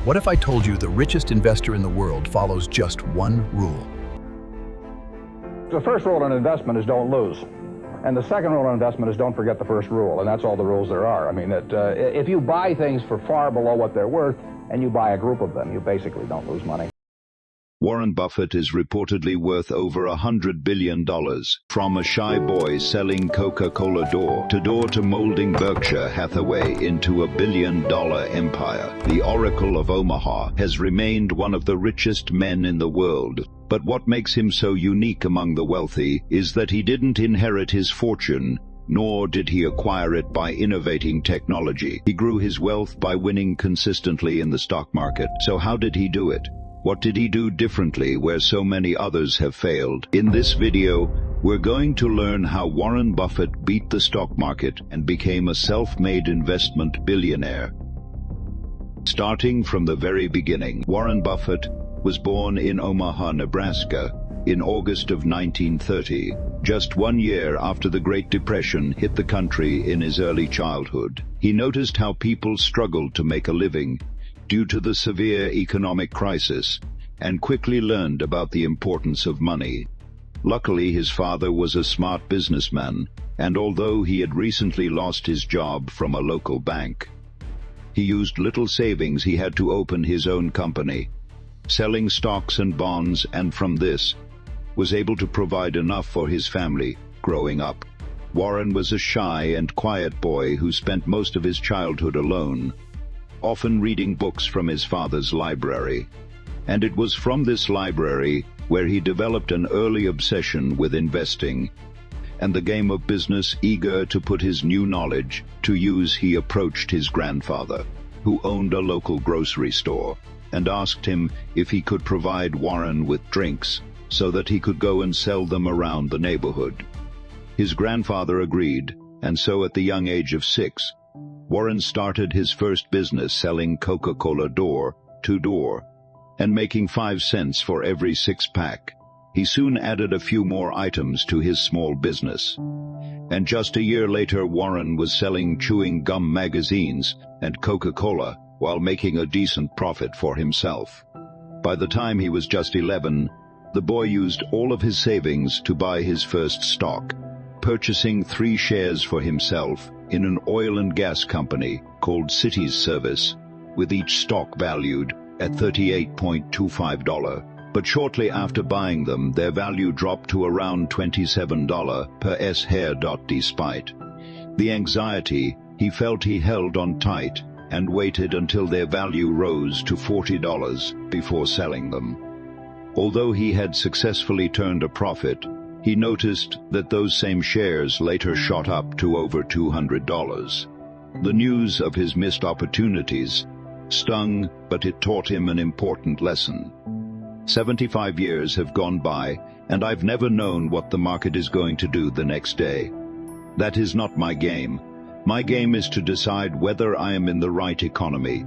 What if I told you the richest investor in the world follows just one rule? The first rule in investment is don't lose. And the second rule in investment is don't forget the first rule, and that's all the rules there are. I mean, if you buy things for far below what they're worth, and you buy a group of them, you basically don't lose money. Warren Buffett is reportedly worth over $100 billion, from a shy boy selling Coca-Cola door to molding Berkshire Hathaway into a billion-dollar empire. The Oracle of Omaha has remained one of the richest men in the world. But what makes him so unique among the wealthy is that he didn't inherit his fortune, nor did he acquire it by innovating technology. He grew his wealth by winning consistently in the stock market. So how did he do it? What did he do differently where so many others have failed? In this video, we're going to learn how Warren Buffett beat the stock market and became a self-made investment billionaire. Starting from the very beginning, Warren Buffett was born in Omaha, Nebraska, in August of 1930, just 1 year after the Great Depression hit the country in his early childhood. He noticed how people struggled to make a living due to the severe economic crisis, and quickly learned about the importance of money. Luckily, his father was a smart businessman, and although he had recently lost his job from a local bank, he used little savings he had to open his own company, selling stocks and bonds, and from this, was able to provide enough for his family growing up. Warren was a shy and quiet boy who spent most of his childhood alone, often reading books from his father's library. And it was from this library where he developed an early obsession with investing and the game of business. Eager to put his new knowledge to use, he approached his grandfather, who owned a local grocery store, and asked him if he could provide Warren with drinks so that he could go and sell them around the neighborhood. His grandfather agreed, and so at the young age of 6, Warren started his first business selling Coca-Cola door to door and making 5 cents for every 6-pack. He soon added a few more items to his small business. And just a year later, Warren was selling chewing gum magazines and Coca-Cola while making a decent profit for himself. By the time he was just 11, the boy used all of his savings to buy his first stock, purchasing 3 shares for himself in an oil and gas company called Cities Service, with each stock valued at $38.25. But shortly after buying them, their value dropped to around $27 per share. Despite the anxiety, he felt he held on tight and waited until their value rose to $40 before selling them. Although he had successfully turned a profit, he noticed that those same shares later shot up to over $200. The news of his missed opportunities stung, but it taught him an important lesson. 75 years have gone by, and I've never known what the market is going to do the next day. That is not my game. My game is to decide whether I am in the right economy.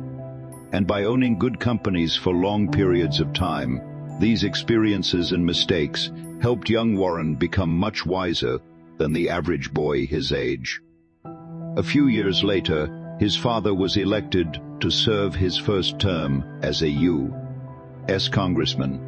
And by owning good companies for long periods of time, these experiences and mistakes helped young Warren become much wiser than the average boy his age. A few years later, his father was elected to serve his first term as a U.S. congressman,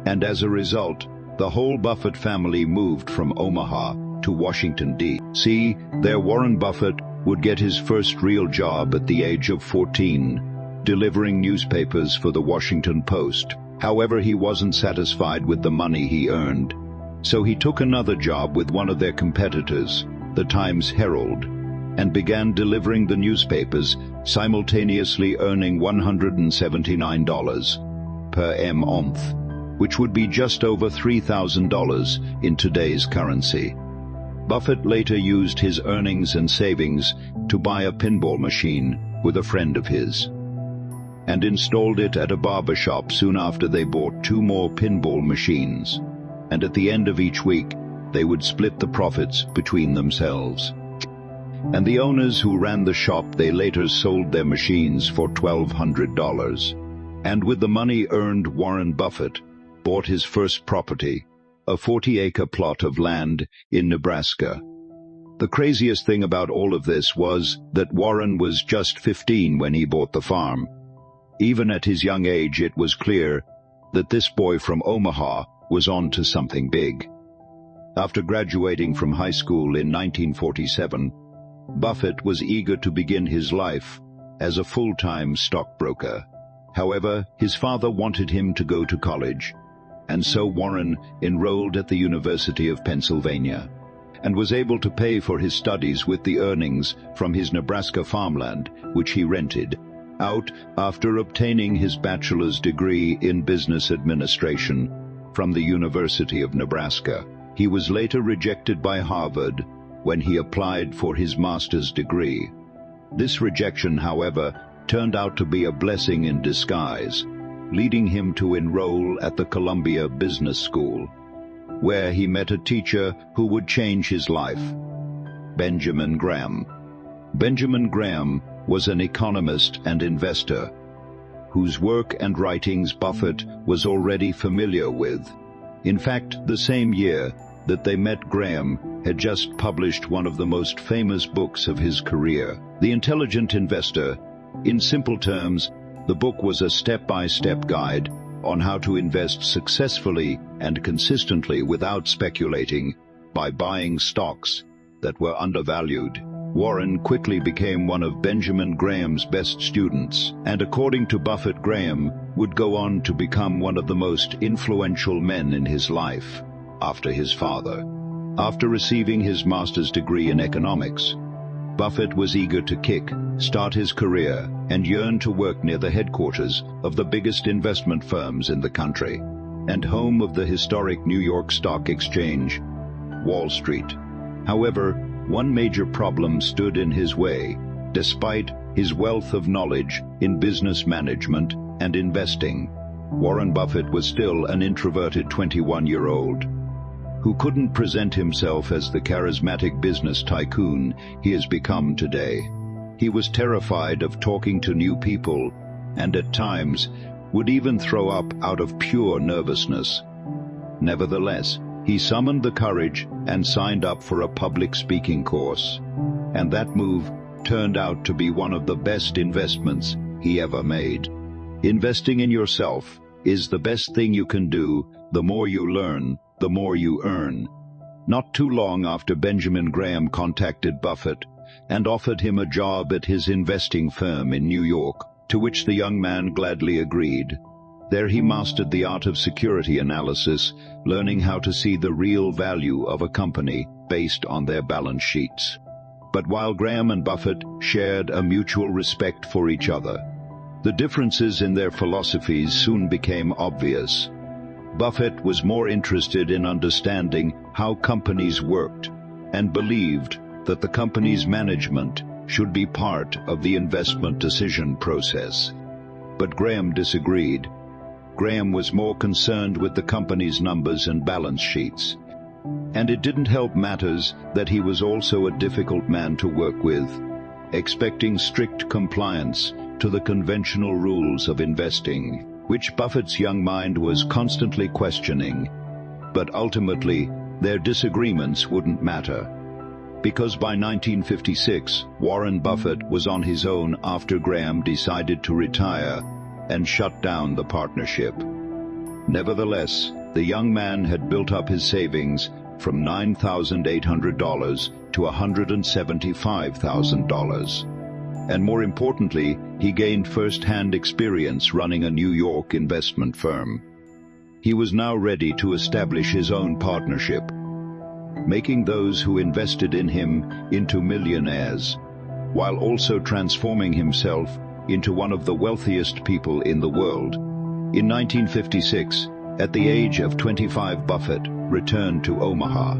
and as a result, the whole Buffett family moved from Omaha to Washington, D.C. There, Warren Buffett would get his first real job at the age of 14, delivering newspapers for the Washington Post. However, he wasn't satisfied with the money he earned, so he took another job with one of their competitors, the Times-Herald, and began delivering the newspapers, simultaneously earning $179 per month, which would be just over $3,000 in today's currency. Buffett later used his earnings and savings to buy a pinball machine with a friend of his, and installed it at a barber shop soon after. They bought 2 more pinball machines, and at the end of each week, they would split the profits between themselves. And the owners who ran the shop, they later sold their machines for $1,200. And with the money earned, Warren Buffett bought his first property, a 40-acre plot of land in Nebraska. The craziest thing about all of this was that Warren was just 15 when he bought the farm. Even at his young age, it was clear that this boy from Omaha was on to something big. After graduating from high school in 1947, Buffett was eager to begin his life as a full-time stockbroker. However, his father wanted him to go to college, and so Warren enrolled at the University of Pennsylvania and was able to pay for his studies with the earnings from his Nebraska farmland, which he rented out after obtaining his bachelor's degree in business administration from the University of Nebraska. He was later rejected by Harvard when he applied for his master's degree. This rejection, however, turned out to be a blessing in disguise, leading him to enroll at the Columbia Business School, where he met a teacher who would change his life, Benjamin Graham. Benjamin Graham was an economist and investor whose work and writings Buffett was already familiar with. In fact, the same year that they met, Graham had just published one of the most famous books of his career, The Intelligent Investor. In simple terms, the book was a step-by-step guide on how to invest successfully and consistently without speculating by buying stocks that were undervalued. Warren quickly became one of Benjamin Graham's best students, and according to Buffett, Graham would go on to become one of the most influential men in his life after his father. After receiving his master's degree in economics, Buffett was eager to start his career and yearned to work near the headquarters of the biggest investment firms in the country and home of the historic New York Stock Exchange, Wall Street. However, one major problem stood in his way, despite his wealth of knowledge in business management and investing. Warren Buffett was still an introverted 21-year-old who couldn't present himself as the charismatic business tycoon he has become today. He was terrified of talking to new people and at times would even throw up out of pure nervousness. Nevertheless, he summoned the courage and signed up for a public speaking course, and that move turned out to be one of the best investments he ever made. Investing in yourself is the best thing you can do. The more you learn, the more you earn. Not too long after, Benjamin Graham contacted Buffett and offered him a job at his investing firm in New York, to which the young man gladly agreed. There he mastered the art of security analysis, learning how to see the real value of a company based on their balance sheets. But while Graham and Buffett shared a mutual respect for each other, the differences in their philosophies soon became obvious. Buffett was more interested in understanding how companies worked and believed that the company's management should be part of the investment decision process. But Graham disagreed. Graham was more concerned with the company's numbers and balance sheets, and it didn't help matters that he was also a difficult man to work with, expecting strict compliance to the conventional rules of investing, which Buffett's young mind was constantly questioning. But ultimately, their disagreements wouldn't matter, because by 1956, Warren Buffett was on his own after Graham decided to retire and shut down the partnership. Nevertheless, the young man had built up his savings from $9,800 to $175,000. And more importantly, he gained first-hand experience running a New York investment firm. He was now ready to establish his own partnership, making those who invested in him into millionaires, while also transforming himself into one of the wealthiest people in the world. In 1956, at the age of 25, Buffett returned to Omaha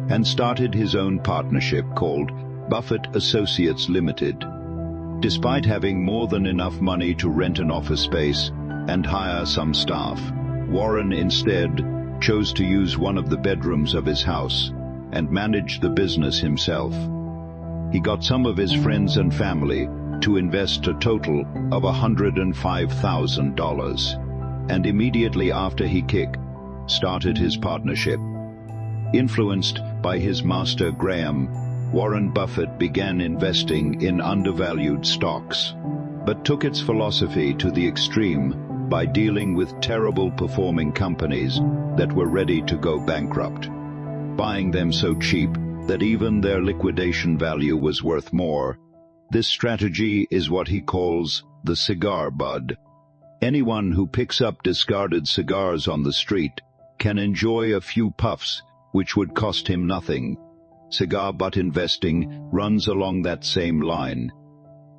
and started his own partnership called Buffett Associates Limited. Despite having more than enough money to rent an office space and hire some staff, Warren instead chose to use one of the bedrooms of his house and manage the business himself. He got some of his friends and family to invest a total of $105,000, and immediately after he started his partnership. Influenced by his master Graham, Warren Buffett began investing in undervalued stocks, but took its philosophy to the extreme by dealing with terrible performing companies that were ready to go bankrupt, buying them so cheap that even their liquidation value was worth more. This strategy is what he calls the cigar bud. Anyone who picks up discarded cigars on the street can enjoy a few puffs, which would cost him nothing. Cigar butt investing runs along that same line.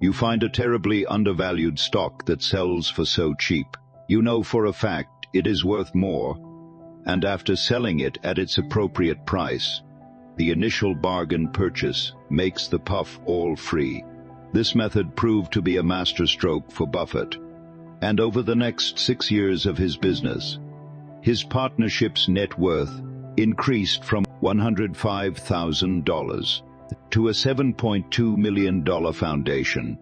You find a terribly undervalued stock that sells for so cheap. You know for a fact it is worth more, and after selling it at its appropriate price, the initial bargain purchase makes the puff all free. This method proved to be a masterstroke for Buffett, and over the next 6 years of his business, his partnership's net worth increased from $105,000 to a $7.2 million foundation.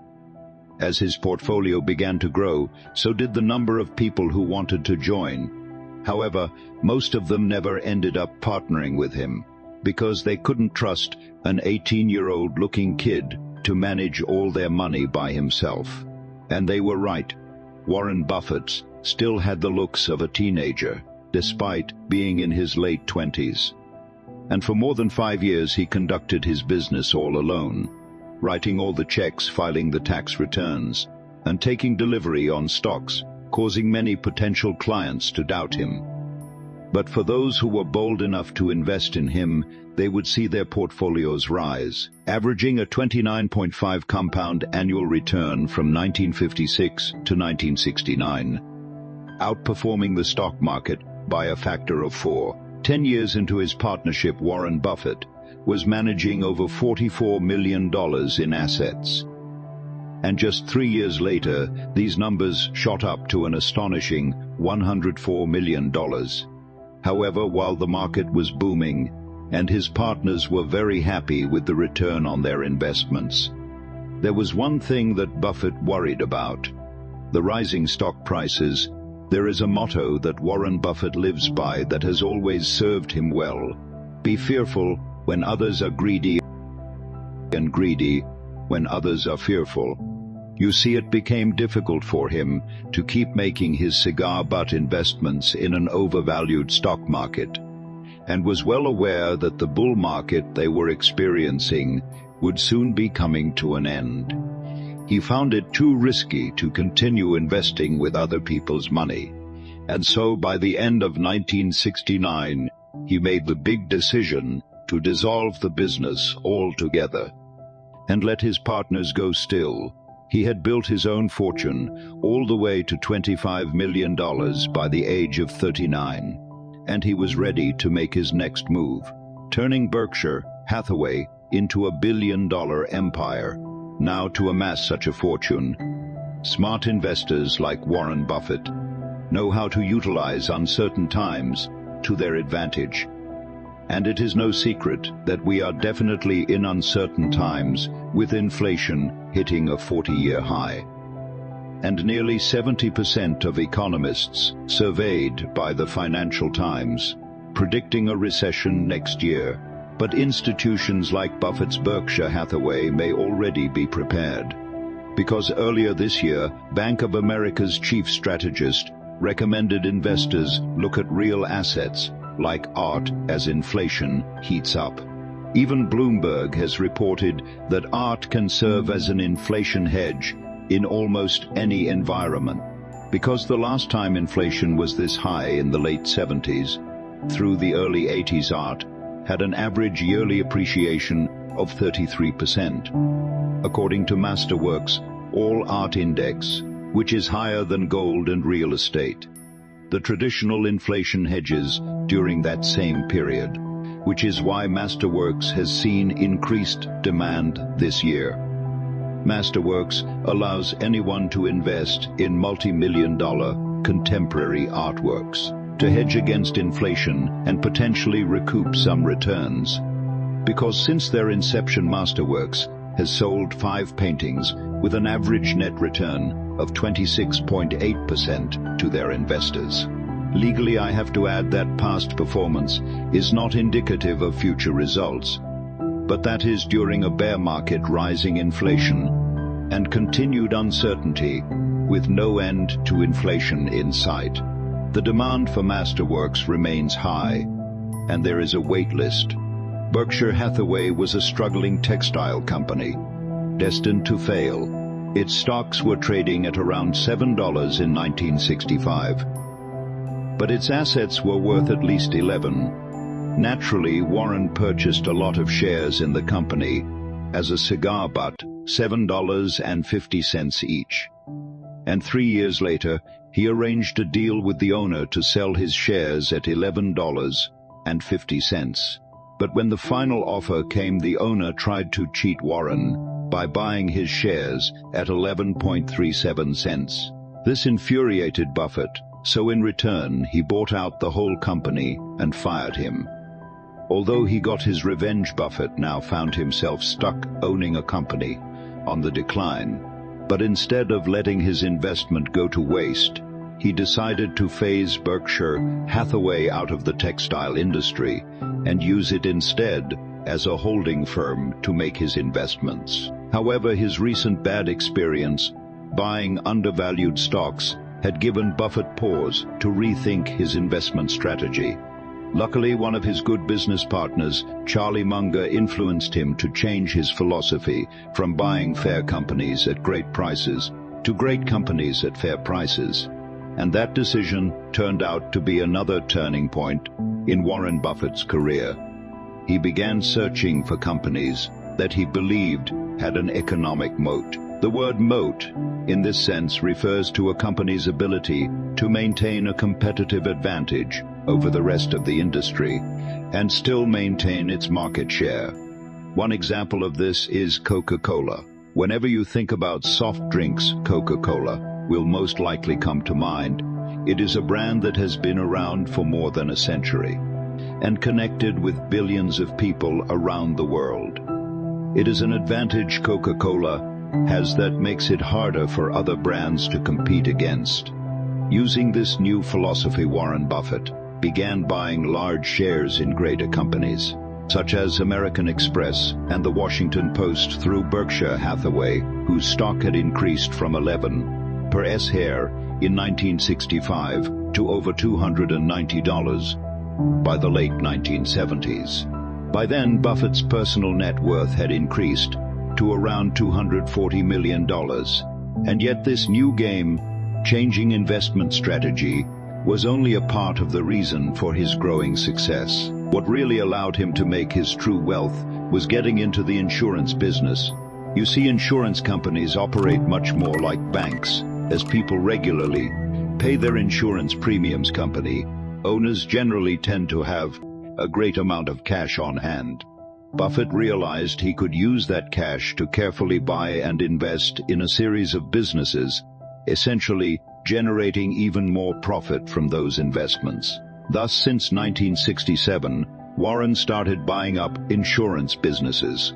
As his portfolio began to grow, so did the number of people who wanted to join. However, most of them never ended up partnering with him, because they couldn't trust an 18-year-old looking kid to manage all their money by himself. And they were right. Warren Buffett still had the looks of a teenager, despite being in his late 20s. And for more than 5 years he conducted his business all alone, writing all the checks, filing the tax returns, and taking delivery on stocks, causing many potential clients to doubt him. But for those who were bold enough to invest in him, they would see their portfolios rise, averaging a 29.5 compound annual return from 1956 to 1969, outperforming the stock market by a factor of 4. 10 years into his partnership, Warren Buffett was managing over $44 million in assets. And just 3 years later, these numbers shot up to an astonishing $104 million. However, while the market was booming, and his partners were very happy with the return on their investments, there was one thing that Buffett worried about: the rising stock prices. There is a motto that Warren Buffett lives by that has always served him well: be fearful when others are greedy, and greedy when others are fearful. You see, it became difficult for him to keep making his cigar butt investments in an overvalued stock market, and was well aware that the bull market they were experiencing would soon be coming to an end. He found it too risky to continue investing with other people's money, and so by the end of 1969, he made the big decision to dissolve the business altogether and let his partners go still. He had built his own fortune all the way to $25 million by the age of 39, and he was ready to make his next move, turning Berkshire Hathaway into a billion-dollar empire. Now, to amass such a fortune, smart investors like Warren Buffett know how to utilize uncertain times to their advantage. And it is no secret that we are definitely in uncertain times, with inflation hitting a 40-year high. And nearly 70% of economists surveyed by the Financial Times predicting a recession next year. But institutions like Buffett's Berkshire Hathaway may already be prepared, because earlier this year, Bank of America's chief strategist recommended investors look at real assets like art as inflation heats up. Even Bloomberg has reported that art can serve as an inflation hedge in almost any environment, because the last time inflation was this high in the late 70s through the early 80s, art had an average yearly appreciation of 33%. According to Masterworks All Art Index, which is higher than gold and real estate, the traditional inflation hedges during that same period, which is why Masterworks has seen increased demand this year. Masterworks allows anyone to invest in multi-million-dollar contemporary artworks to hedge against inflation and potentially recoup some returns. Because since their inception, Masterworks has sold 5 paintings with an average net return of 26.8% to their investors. Legally, I have to add that past performance is not indicative of future results, but that is during a bear market, rising inflation, and continued uncertainty, with no end to inflation in sight. The demand for masterworks remains high, and there is a wait list. Berkshire Hathaway was a struggling textile company, destined to fail. Its stocks were trading at around $7 in 1965. But its assets were worth at least 11. Naturally, Warren purchased a lot of shares in the company as a cigar butt, $7.50 each. And 3 years later, he arranged a deal with the owner to sell his shares at $11.50. But when the final offer came, the owner tried to cheat Warren by buying his shares at 11.37 cents. This infuriated Buffett, so in return he bought out the whole company and fired him. Although he got his revenge, Buffett now found himself stuck owning a company on the decline. But instead of letting his investment go to waste, he decided to phase Berkshire Hathaway out of the textile industry and use it instead as a holding firm to make his investments. However, his recent bad experience buying undervalued stocks had given Buffett pause to rethink his investment strategy. Luckily, one of his good business partners, Charlie Munger, influenced him to change his philosophy from buying fair companies at great prices to great companies at fair prices. And that decision turned out to be another turning point in Warren Buffett's career. He began searching for companies that he believed had an economic moat. The word moat, in this sense, refers to a company's ability to maintain a competitive advantage over the rest of the industry and still maintain its market share. One example of this is Coca-Cola. Whenever you think about soft drinks, Coca-Cola will most likely come to mind. It is a brand that has been around for more than a century and connected with billions of people around the world. It is an advantage Coca-Cola has that makes it harder for other brands to compete against. Using this new philosophy, Warren Buffett began buying large shares in greater companies, such as American Express and the Washington Post, through Berkshire Hathaway, whose stock had increased from 11 per share in 1965 to over $290 by the late 1970s. By then, Buffett's personal net worth had increased to around $240 million, and yet this new game-changing investment strategy was only a part of the reason for his growing success. What really allowed him to make his true wealth was getting into the insurance business. You see, insurance companies operate much more like banks, as people regularly pay their insurance premiums. Company owners generally tend to have a great amount of cash on hand. Buffett realized he could use that cash to carefully buy and invest in a series of businesses, essentially generating even more profit from those investments. Thus, since 1967, Warren started buying up insurance businesses,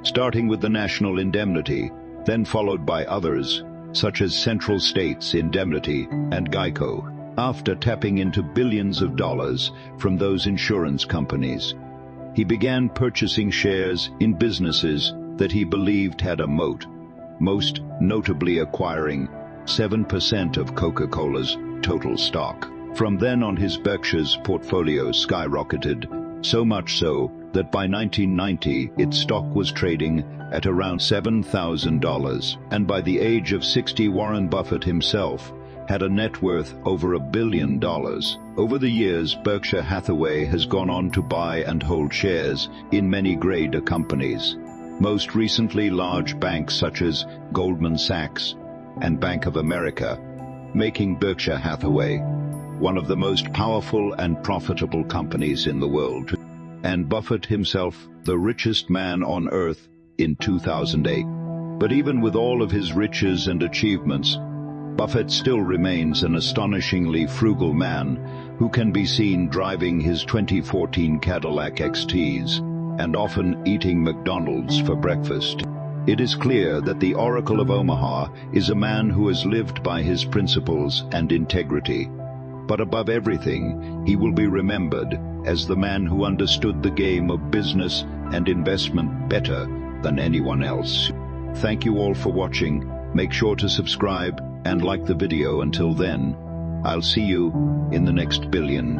starting with the National Indemnity, then followed by others, such as Central States Indemnity and Geico. After tapping into billions of dollars from those insurance companies, he began purchasing shares in businesses that he believed had a moat, most notably acquiring 7% of Coca-Cola's total stock. From then on, his Berkshire's portfolio skyrocketed, so much so that by 1990 its stock was trading at around $7,000. And by the age of 60, Warren Buffett himself had a net worth over $1 billion. Over the years, Berkshire Hathaway has gone on to buy and hold shares in many greater companies, most recently large banks such as Goldman Sachs and Bank of America, making Berkshire Hathaway one of the most powerful and profitable companies in the world, and Buffett himself the richest man on earth in 2008. But even with all of his riches and achievements, Buffett still remains an astonishingly frugal man who can be seen driving his 2014 Cadillac XTs and often eating McDonald's for breakfast. It is clear that the Oracle of Omaha is a man who has lived by his principles and integrity. But above everything, he will be remembered as the man who understood the game of business and investment better than anyone else. Thank you all for watching. Make sure to subscribe and like the video. Until then, I'll see you in the next billion.